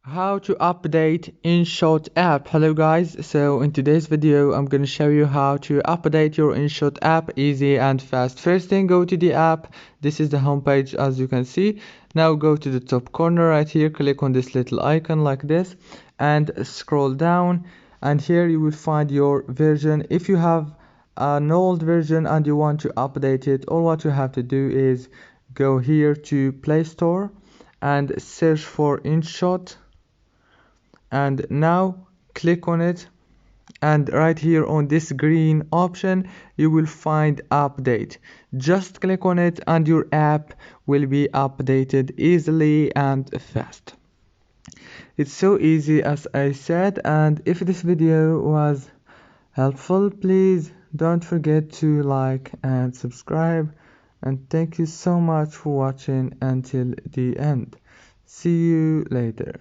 How to update InShot app. Hello guys, so in today's video I'm gonna show you how to update your InShot app easy and fast. First thing, go to the app. This is the homepage as you can see. Now go to the top corner right here, click on this little icon like this and scroll down, and here you will find your version. If you have an old version and you want to update it, all what you have to do is go here to Play Store and search for InShot, and now click on it, and right here on this green option you will find update. Just click on it and your app will be updated easily and fast. It's so easy as I said, and if this video was helpful, please don't forget to like and subscribe, and thank you so much for watching until the end. See you later.